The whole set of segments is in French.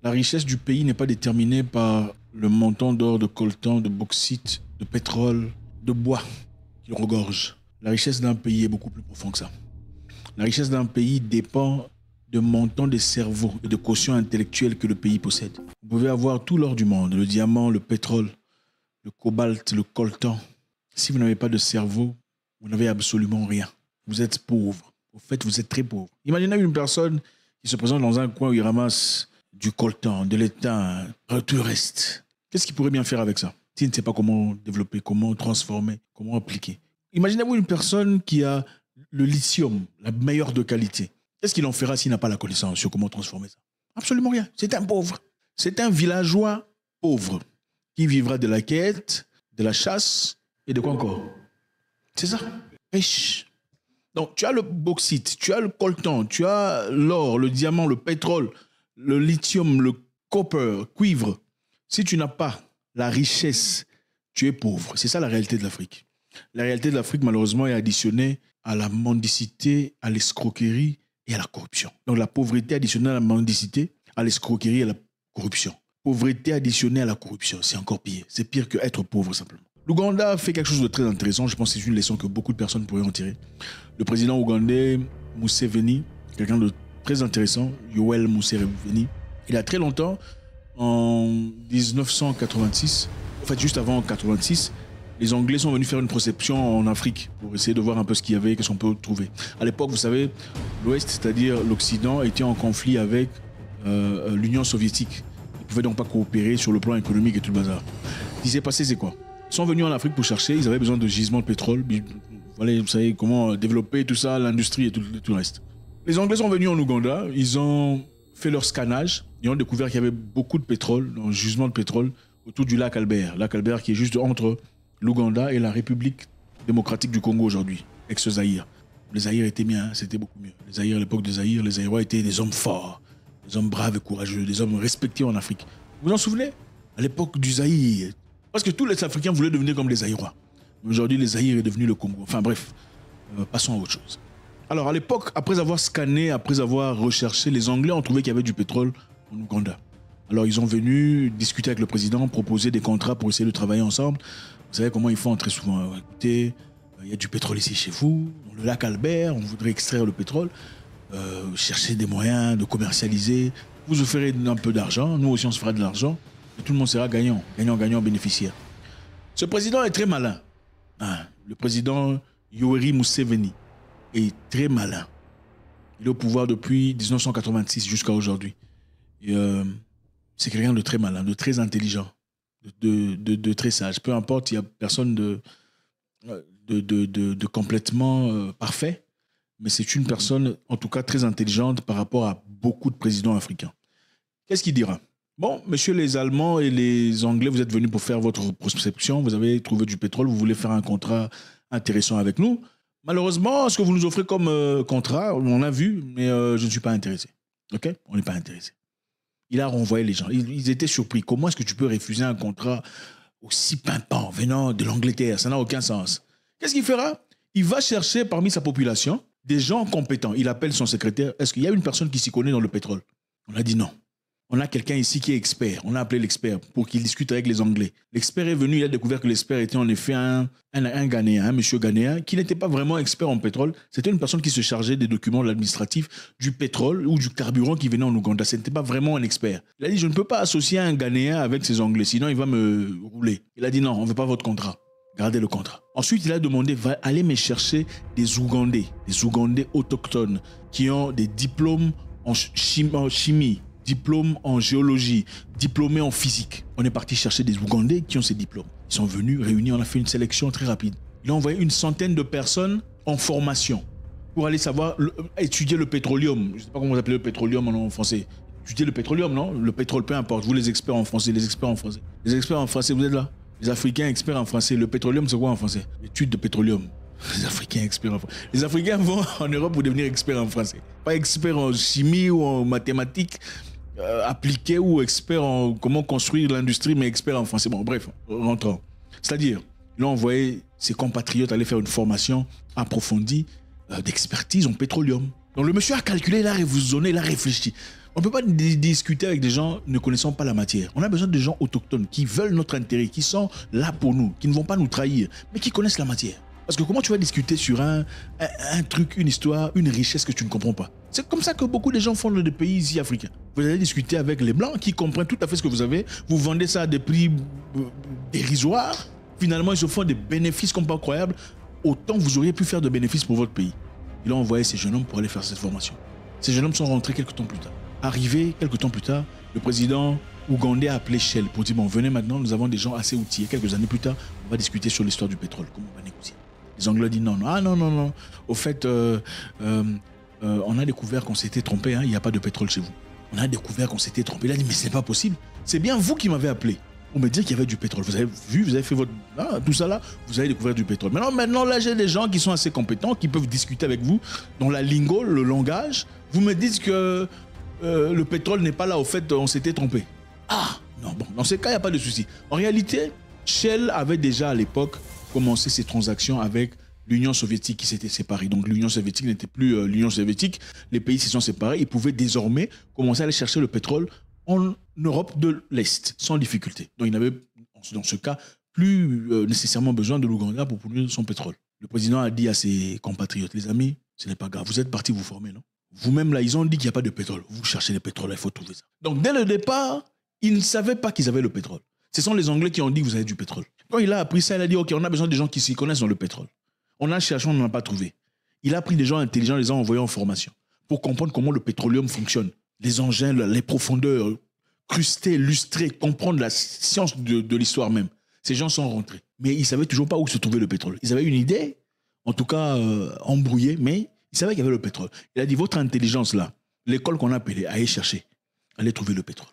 La richesse du pays n'est pas déterminée par le montant d'or, de coltan, de bauxite, de pétrole, de bois qu'il regorge. La richesse d'un pays est beaucoup plus profonde que ça. La richesse d'un pays dépend du montant de cerveau et de quotient intellectuel que le pays possède. Vous pouvez avoir tout l'or du monde, le diamant, le pétrole, le cobalt, le coltan. Si vous n'avez pas de cerveau, vous n'avez absolument rien. Vous êtes pauvre. Au fait, vous êtes très pauvre. Imaginez une personne qui se présente dans un coin où il ramasse du coltan, de l'étain, tout le reste. Qu'est-ce qu'il pourrait bien faire avec ça s'il ne sait pas comment développer, comment transformer, comment appliquer? Imaginez-vous une personne qui a le lithium, la meilleure de qualité. Qu'est-ce qu'il en fera s'il n'a pas la connaissance sur comment transformer ça? Absolument rien. C'est un pauvre. C'est un villageois pauvre qui vivra de la quête, de la chasse et de quoi encore? C'est ça. Riche. Donc, tu as le bauxite, tu as le coltan, tu as l'or, le diamant, le pétrole, le lithium, le copper, cuivre. Si tu n'as pas la richesse, tu es pauvre. C'est ça la réalité de l'Afrique. La réalité de l'Afrique, malheureusement, est additionnée à la mendicité, à l'escroquerie et à la corruption. Donc, la pauvreté additionnée à la mendicité, à l'escroquerie et à la corruption. Pauvreté additionnée à la corruption, c'est encore pire. C'est pire qu'être pauvre, simplement. L'Ouganda fait quelque chose de très intéressant. Je pense que c'est une leçon que beaucoup de personnes pourraient en tirer. Le président ougandais, Museveni, quelqu'un de très intéressant, Yoweri Museveni, il y a très longtemps, en 1986, en fait juste avant 1986, les Anglais sont venus faire une prospection en Afrique pour essayer de voir un peu ce qu'il y avait, qu'est-ce qu'on peut trouver. À l'époque, vous savez, l'Ouest, c'est-à-dire l'Occident, était en conflit avec l'Union soviétique. Ils ne pouvaient donc pas coopérer sur le plan économique et tout le bazar. Ce qui s'est passé, c'est quoi? Ils sont venus en Afrique pour chercher, ils avaient besoin de gisements de pétrole. Voilà, vous savez comment développer tout ça, l'industrie et tout le reste. Les Anglais sont venus en Ouganda, ils ont fait leur scannage, ils ont découvert qu'il y avait beaucoup de pétrole, un gisement de pétrole autour du lac Albert. Lac Albert qui est juste entre l'Ouganda et la République démocratique du Congo aujourd'hui, ex-Zaïre. Le Zaïre était bien, c'était beaucoup mieux. Les Zaïre, à l'époque de Zaïre, les Zaïrois étaient des hommes forts, des hommes braves et courageux, des hommes respectés en Afrique. Vous vous en souvenez? À l'époque du Zaïre, parce que tous les Africains voulaient devenir comme les Zaïrois. Aujourd'hui, les Zaïre est devenu le Congo. Enfin bref, passons à autre chose. Alors à l'époque, après avoir scanné, après avoir recherché, les Anglais ont trouvé qu'il y avait du pétrole en Ouganda. Alors ils ont venu discuter avec le président, proposer des contrats pour essayer de travailler ensemble. Vous savez comment ils font très souvent. Écoutez, il y a du pétrole ici chez vous, dans le lac Albert, on voudrait extraire le pétrole, chercher des moyens de commercialiser. Vous offrez un peu d'argent, nous aussi on se fera de l'argent. Et tout le monde sera gagnant, gagnant, bénéficiaire. Ce président est très malin. Le président Yoweri Museveni est très malin. Il est au pouvoir depuis 1986 jusqu'à aujourd'hui. C'est quelqu'un de très malin, de très intelligent, de très sage. Peu importe, il n'y a personne de complètement parfait, mais c'est une personne, en tout cas, très intelligente par rapport à beaucoup de présidents africains. Qu'est-ce qu'il dira? Bon, messieurs les Allemands et les Anglais, vous êtes venus pour faire votre prospection, vous avez trouvé du pétrole, vous voulez faire un contrat intéressant avec nous. Malheureusement, ce que vous nous offrez comme contrat, on a vu, mais je ne suis pas intéressé. OK? On n'est pas intéressé. Il a renvoyé les gens. Ils étaient surpris. Comment est-ce que tu peux refuser un contrat aussi pimpant venant de l'Angleterre? Ça n'a aucun sens. Qu'est-ce qu'il fera? Il va chercher parmi sa population des gens compétents. Il appelle son secrétaire. Est-ce qu'il y a une personne qui s'y connaît dans le pétrole? On a dit non. On a quelqu'un ici qui est expert. On a appelé l'expert pour qu'il discute avec les Anglais. L'expert est venu, il a découvert que l'expert était en effet un Ghanéen, un monsieur Ghanéen, qui n'était pas vraiment expert en pétrole. C'était une personne qui se chargeait des documents administratifs du pétrole ou du carburant qui venait en Ouganda. Ce n'était pas vraiment un expert. Il a dit, je ne peux pas associer un Ghanéen avec ces Anglais, sinon il va me rouler. Il a dit, non, on ne veut pas votre contrat. Gardez le contrat. Ensuite, il a demandé, allez me chercher des Ougandais autochtones qui ont des diplômes en chimie, diplôme en géologie, diplômés en physique. On est parti chercher des Ougandais qui ont ces diplômes. Ils sont venus, réunis, on a fait une sélection très rapide. Il a envoyé une centaine de personnes en formation pour aller savoir, étudier le pétroleum. Je ne sais pas comment vous appelez le pétroleum en français. Étudier le pétroleum, non? Le pétrole, peu importe. Vous les experts en français, les experts en français. Les experts en français, vous êtes là? Les Africains experts en français. Le pétroleum, c'est quoi en français? L'étude de pétroleum. Les Africains experts en français. Les Africains vont en Europe pour devenir experts en français. Pas experts en chimie ou en mathématiques appliqués ou experts en comment construire l'industrie, mais experts en français. Bon, bref, rentrons. C'est-à-dire, ils ont envoyé ses compatriotes aller faire une formation approfondie d'expertise en pétroleum. Donc le monsieur a calculé, il a raisonné, il a réfléchi. On ne peut pas discuter avec des gens ne connaissant pas la matière. On a besoin de gens autochtones qui veulent notre intérêt, qui sont là pour nous, qui ne vont pas nous trahir, mais qui connaissent la matière. Parce que comment tu vas discuter sur un truc, une histoire, une richesse que tu ne comprends pas? C'est comme ça que beaucoup de gens font dans des pays ici africains. Vous allez discuter avec les Blancs qui comprennent tout à fait ce que vous avez. Vous vendez ça à des prix dérisoires. Finalement, ils se font des bénéfices comme pas incroyables. Autant vous auriez pu faire de bénéfices pour votre pays. Ils ont envoyé ces jeunes hommes pour aller faire cette formation. Ces jeunes hommes sont rentrés quelques temps plus tard. Arrivé quelques temps plus tard, le président ougandais a appelé Shell pour dire bon, venez maintenant, nous avons des gens assez outillés. Quelques années plus tard, on va discuter sur l'histoire du pétrole, comment on va négocier. Les Anglais disent non, non, ah non, non, non. Au fait, on a découvert qu'on s'était trompé, hein, il n'y a pas de pétrole chez vous. On a découvert qu'on s'était trompé. Il a dit mais c'est pas possible. C'est bien vous qui m'avez appelé. On me dit qu'il y avait du pétrole. Vous avez vu, vous avez fait votre... Ah, tout ça là, vous avez découvert du pétrole. Maintenant là, j'ai des gens qui sont assez compétents, qui peuvent discuter avec vous dans la lingo, le langage. Vous me dites que le pétrole n'est pas là. Au fait, on s'était trompé. Ah, non, bon, dans ce cas, il n'y a pas de souci. En réalité, Shell avait déjà à l'époque commencé ses transactions avec l'Union soviétique qui s'était séparée. Donc l'Union soviétique n'était plus l'Union soviétique. Les pays se sont séparés. Ils pouvaient désormais commencer à aller chercher le pétrole en Europe de l'Est, sans difficulté. Donc il n'avait, dans ce cas, plus nécessairement besoin de l'Ouganda pour produire son pétrole. Le président a dit à ses compatriotes, les amis, ce n'est pas grave, vous êtes partis vous former, non? Vous-même là, ils ont dit qu'il n'y a pas de pétrole. Vous cherchez le pétrole, il faut trouver ça. Donc dès le départ, ils ne savaient pas qu'ils avaient le pétrole. Ce sont les Anglais qui ont dit que vous avez du pétrole. Quand il a appris ça, il a dit, ok, on a besoin de gens qui s'y connaissent dans le pétrole. On a cherché, on n'en a pas trouvé. Il a pris des gens intelligents, les a envoyés en formation pour comprendre comment le pétroleum fonctionne. Les engins, les profondeurs, cruster, lustrer, comprendre la science de l'histoire même. Ces gens sont rentrés. Mais ils ne savaient toujours pas où se trouvait le pétrole. Ils avaient une idée, en tout cas embrouillée, mais ils savaient qu'il y avait le pétrole. Il a dit, votre intelligence là, l'école qu'on a appelée, allez chercher, allez trouver le pétrole.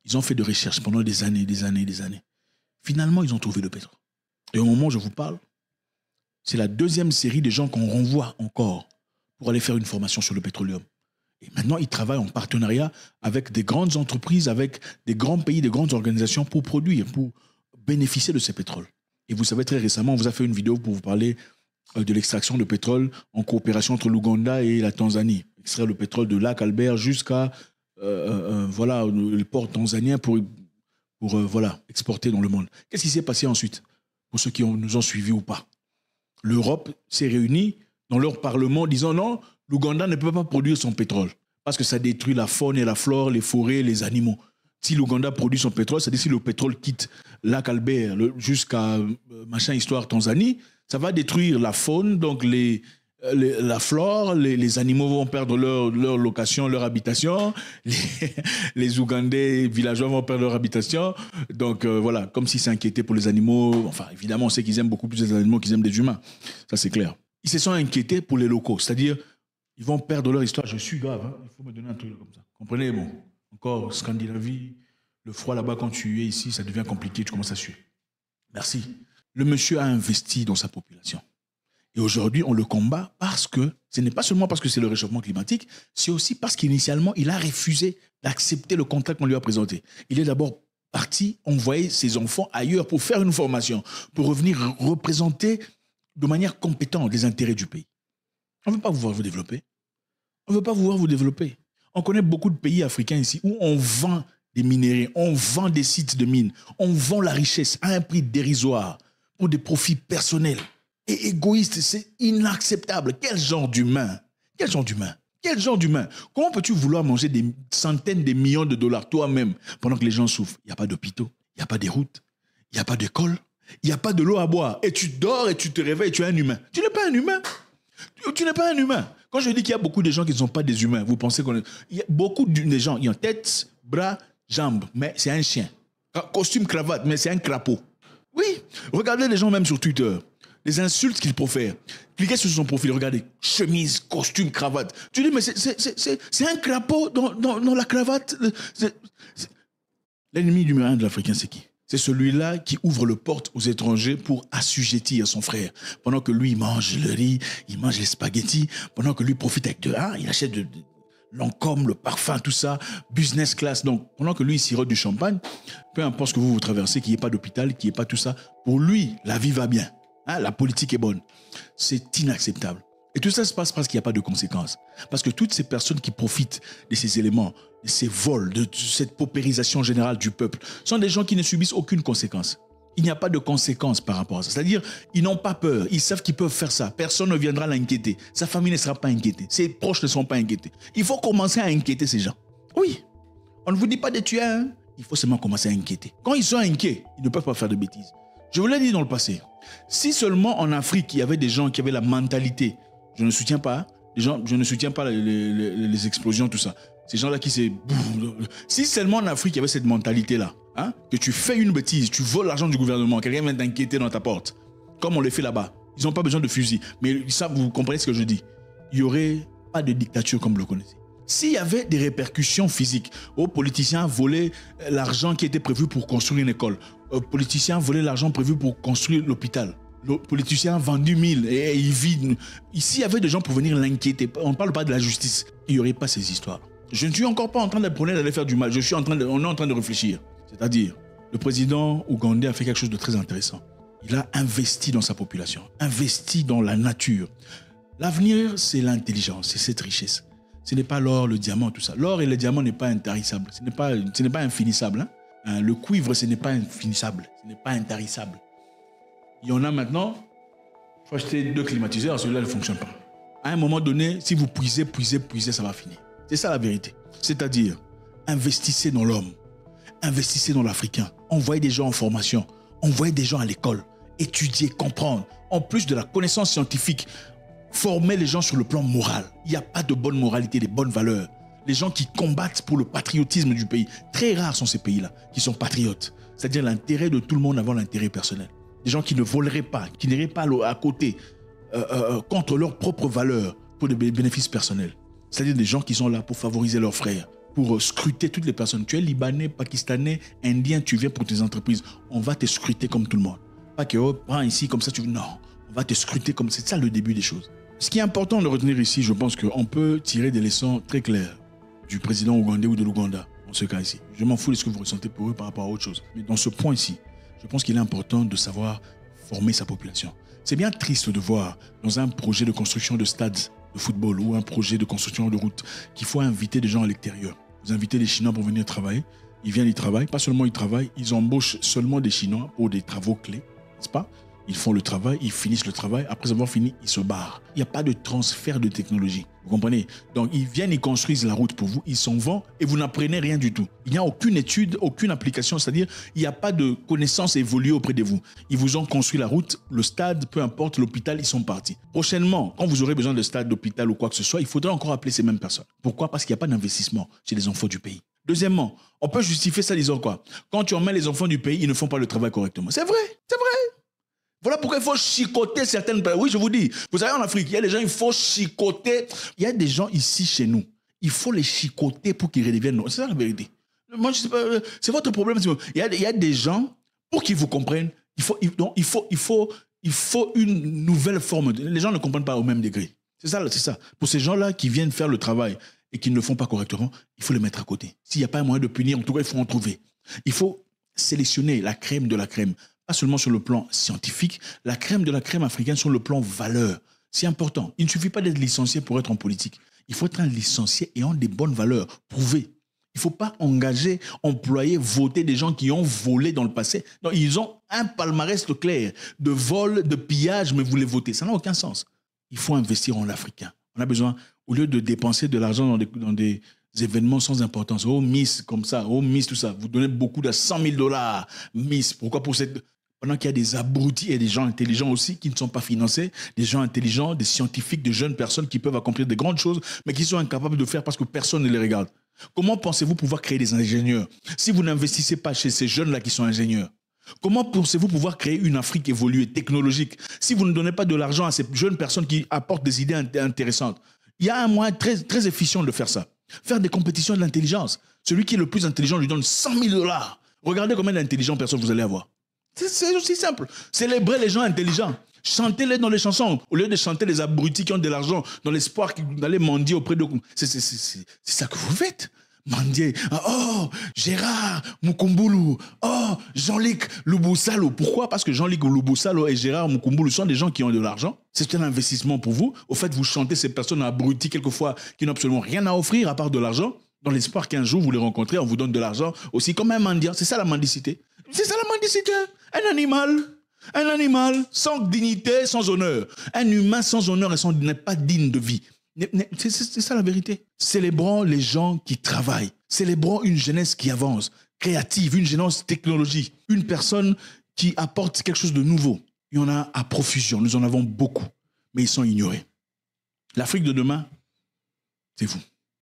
Ils ont fait des recherches pendant des années, des années, des années. Finalement, ils ont trouvé le pétrole. Et au moment où je vous parle, c'est la deuxième série de gens qu'on renvoie encore pour aller faire une formation sur le pétroleum. Et maintenant, ils travaillent en partenariat avec des grandes entreprises, avec des grands pays, des grandes organisations pour produire, pour bénéficier de ces pétroles. Et vous savez, très récemment, on vous a fait une vidéo pour vous parler de l'extraction de pétrole en coopération entre l'Ouganda et la Tanzanie. Extraire le pétrole de lac Albert jusqu'à voilà, le port tanzanien pour voilà, exporter dans le monde. Qu'est-ce qui s'est passé ensuite? Pour ceux qui nous ont suivis ou pas. L'Europe s'est réunie dans leur parlement disant non, l'Ouganda ne peut pas produire son pétrole parce que ça détruit la faune et la flore, les forêts, les animaux. Si l'Ouganda produit son pétrole, c'est-à-dire si le pétrole quitte lac Albert jusqu'à machin histoire Tanzanie, ça va détruire la faune, donc la flore, les animaux vont perdre leur location, leur habitation, les Ougandais villageois vont perdre leur habitation. Donc voilà, comme s'ils s'inquiétaient pour les animaux. Enfin, évidemment, on sait qu'ils aiment beaucoup plus les animaux qu'ils aiment des humains. Ça, c'est clair. Ils se sont inquiétés pour les locaux, c'est-à-dire ils vont perdre leur histoire. Je suis grave, hein. Il faut me donner un truc comme ça. Comprenez, bon, encore Scandinavie, le froid là-bas, quand tu es ici, ça devient compliqué, tu commences à suer. Merci. Le monsieur a investi dans sa population. Et aujourd'hui, on le combat parce que, ce n'est pas seulement parce que c'est le réchauffement climatique, c'est aussi parce qu'initialement, il a refusé d'accepter le contrat qu'on lui a présenté. Il est d'abord parti envoyer ses enfants ailleurs pour faire une formation, pour revenir représenter de manière compétente les intérêts du pays. On ne veut pas vous voir vous développer. On ne veut pas vous voir vous développer. On connaît beaucoup de pays africains ici où on vend des minéraux, on vend des sites de mines, on vend la richesse à un prix dérisoire pour des profits personnels. Et égoïste, c'est inacceptable. Quel genre d'humain? Quel genre d'humain? Quel genre d'humain? Comment peux-tu vouloir manger des centaines de millions de dollars toi-même pendant que les gens souffrent? Il n'y a pas d'hôpitaux, il n'y a pas de routes, il n'y a pas d'école, il n'y a pas de l'eau à boire. Et tu dors et tu te réveilles, tu es un humain. Tu n'es pas un humain. Tu n'es pas un humain. Quand je dis qu'il y a beaucoup de gens qui ne sont pas des humains, vous pensez qu'on est... Il y a beaucoup de gens, ils ont tête, bras, jambes, mais c'est un chien. Costume, cravate, mais c'est un crapaud. Oui, regardez les gens même sur Twitter. Les insultes qu'il profère. Cliquez sur son profil, regardez. Chemise, costume, cravate. Tu dis, mais c'est un crapaud dans la cravate. L'ennemi numéro un de l'Africain, c'est qui? C'est celui-là qui ouvre le porte aux étrangers pour assujettir son frère. Pendant que lui, il mange le riz, il mange les spaghettis. Pendant que lui profite avec il achète de Lancôme, le parfum, tout ça, business class. Donc, pendant que lui, il sirote du champagne, peu importe ce que vous traversez, qu'il n'y ait pas d'hôpital, qu'il n'y ait pas tout ça, pour lui, la vie va bien. La politique est bonne. C'est inacceptable. Et tout ça se passe parce qu'il n'y a pas de conséquences. Parce que toutes ces personnes qui profitent de ces éléments, de ces vols, de cette paupérisation générale du peuple, sont des gens qui ne subissent aucune conséquence. Il n'y a pas de conséquences par rapport à ça. C'est-à-dire, ils n'ont pas peur. Ils savent qu'ils peuvent faire ça. Personne ne viendra l'inquiéter. Sa famille ne sera pas inquiétée. Ses proches ne seront pas inquiétés. Il faut commencer à inquiéter ces gens. Oui. On ne vous dit pas de tuer, hein. Il faut seulement commencer à inquiéter. Quand ils sont inquiets, ils ne peuvent pas faire de bêtises. Je vous l'ai dit dans le passé. Si seulement en Afrique, il y avait des gens qui avaient la mentalité, je ne soutiens pas, je ne soutiens pas les explosions, tout ça. Ces gens-là qui se... Si seulement en Afrique, il y avait cette mentalité-là, hein, que tu fais une bêtise, tu voles l'argent du gouvernement, quelqu'un vient t'inquiéter dans ta porte, comme on le fait là-bas. Ils n'ont pas besoin de fusil. Mais ça, vous comprenez ce que je dis. Il n'y aurait pas de dictature comme vous le connaissez. S'il y avait des répercussions physiques, aux politiciens volaient l'argent qui était prévu pour construire une école, aux politiciens volaient l'argent prévu pour construire l'hôpital, le politicien a vendu 1000 et il vit. Ici, il y avait des gens pour venir l'inquiéter. On ne parle pas de la justice. Il n'y aurait pas ces histoires. Je ne suis encore pas en train d'apprendre d'aller faire du mal. On est en train de réfléchir. C'est-à-dire, le président ougandais a fait quelque chose de très intéressant. Il a investi dans sa population, investi dans la nature. L'avenir, c'est l'intelligence, c'est cette richesse. Ce n'est pas l'or, le diamant, tout ça. L'or et le diamant n'est pas intarissable. Ce n'est pas infinissable. Hein? Le cuivre, ce n'est pas infinissable. Ce n'est pas intarissable. Il y en a maintenant, il faut acheter 2 climatiseurs, celui-là ne fonctionne pas. À un moment donné, si vous puisez, ça va finir. C'est ça la vérité. C'est-à-dire, investissez dans l'homme, investissez dans l'Africain, envoyez des gens en formation, envoyez des gens à l'école, étudier, comprendre. En plus de la connaissance scientifique, formez les gens sur le plan moral. Il n'y a pas de bonne moralité, de bonnes valeurs. Les gens qui combattent pour le patriotisme du pays, très rares sont ces pays-là, qui sont patriotes. C'est-à-dire l'intérêt de tout le monde avant l'intérêt personnel. Des gens qui ne voleraient pas, qui n'iraient pas à côté contre leurs propres valeurs pour des bénéfices personnels. C'est-à-dire des gens qui sont là pour favoriser leurs frères, pour scruter toutes les personnes. Tu es Libanais, Pakistanais, Indien, tu viens pour tes entreprises. On va te scruter comme tout le monde. Pas que, prends ici comme ça, non. On va te scruter comme c'est ça le début des choses. Ce qui est important de retenir ici, je pense qu'on peut tirer des leçons très claires du président ougandais ou de l'Ouganda, dans ce cas ici. Je m'en fous de ce que vous ressentez pour eux par rapport à autre chose. Mais dans ce point-ci, je pense qu'il est important de savoir former sa population. C'est bien triste de voir dans un projet de construction de stades de football ou un projet de construction de route qu'il faut inviter des gens à l'extérieur. Vous invitez les Chinois pour venir travailler, ils viennent, ils travaillent. Pas seulement ils travaillent, ils embauchent seulement des Chinois pour des travaux clés, n'est-ce pas? Ils font le travail, ils finissent le travail. Après avoir fini, ils se barrent. Il n'y a pas de transfert de technologie. Vous comprenez? Donc, ils viennent, ils construisent la route pour vous, ils s'en vont et vous n'apprenez rien du tout. Il n'y a aucune étude, aucune application. C'est-à-dire, il n'y a pas de connaissances évoluées auprès de vous. Ils vous ont construit la route, le stade, peu importe, l'hôpital, ils sont partis. Prochainement, quand vous aurez besoin de stade, d'hôpital ou quoi que ce soit, il faudra encore appeler ces mêmes personnes. Pourquoi? Parce qu'il n'y a pas d'investissement chez les enfants du pays. Deuxièmement, on peut justifier ça disant quoi? Quand tu emmènes les enfants du pays, ils ne font pas le travail correctement. C'est vrai, c'est vrai. Voilà pourquoi il faut chicoter certaines personnes. Oui, je vous dis, vous savez, en Afrique, il y a des gens, il faut chicoter. Il y a des gens ici, chez nous, il faut les chicoter pour qu'ils redeviennent. C'est ça la vérité. Moi, je sais pas, c'est votre problème. Il y a des gens, pour qu'ils vous comprennent, il faut une nouvelle forme. Les gens ne comprennent pas au même degré. C'est ça. Pour ces gens-là qui viennent faire le travail et qui ne le font pas correctement, il faut les mettre à côté. S'il n'y a pas un moyen de punir, en tout cas, il faut en trouver. Il faut sélectionner la crème de la crème. Pas seulement sur le plan scientifique, la crème de la crème africaine sur le plan valeur. C'est important. Il ne suffit pas d'être licencié pour être en politique. Il faut être un licencié ayant des bonnes valeurs, prouvées. Il ne faut pas engager, employer, voter des gens qui ont volé dans le passé. Non, ils ont un palmarès clair de vol, de pillage, mais vous les votez. Ça n'a aucun sens. Il faut investir en l'Africain. On a besoin, au lieu de dépenser de l'argent dans des événements sans importance, oh Miss, comme ça, oh Miss, tout ça, vous donnez beaucoup de $100 000, Miss, pourquoi pour cette... Pendant qu'il y a des abrutis et des gens intelligents aussi qui ne sont pas financés, des gens intelligents, des scientifiques, des jeunes personnes qui peuvent accomplir de grandes choses, mais qui sont incapables de faire parce que personne ne les regarde. Comment pensez-vous pouvoir créer des ingénieurs si vous n'investissez pas chez ces jeunes-là qui sont ingénieurs? Comment pensez-vous pouvoir créer une Afrique évoluée, technologique, si vous ne donnez pas de l'argent à ces jeunes personnes qui apportent des idées intéressantes? Il y a un moyen très, très efficient de faire ça. Faire des compétitions de l'intelligence. Celui qui est le plus intelligent lui donne $100 000. Regardez combien d'intelligents personnes vous allez avoir. C'est aussi simple. Célébrez les gens intelligents. Chantez-les dans les chansons. Au lieu de chanter les abrutis qui ont de l'argent dans l'espoir d'aller mendier auprès de... C'est ça que vous faites. mendier. Oh, Gérard Mukumbulu. Oh, Jean-Luc Lubusalo. Pourquoi? Parce que Jean-Luc Lubusalo et Gérard Mukumbulu sont des gens qui ont de l'argent. C'est un investissement pour vous. Au fait, vous chantez ces personnes abruties quelquefois qui n'ont absolument rien à offrir à part de l'argent, dans l'espoir qu'un jour vous les rencontrez, on vous donne de l'argent aussi comme un mendiant. C'est ça la mendicité. C'est ça la mendicité. Un animal sans dignité, sans honneur. Un humain sans honneur et n'est pas digne de vie. C'est ça la vérité. Célébrons les gens qui travaillent. Célébrons une jeunesse qui avance, créative, une jeunesse technologique, une personne qui apporte quelque chose de nouveau. Il y en a à profusion, nous en avons beaucoup, mais ils sont ignorés. L'Afrique de demain, c'est vous.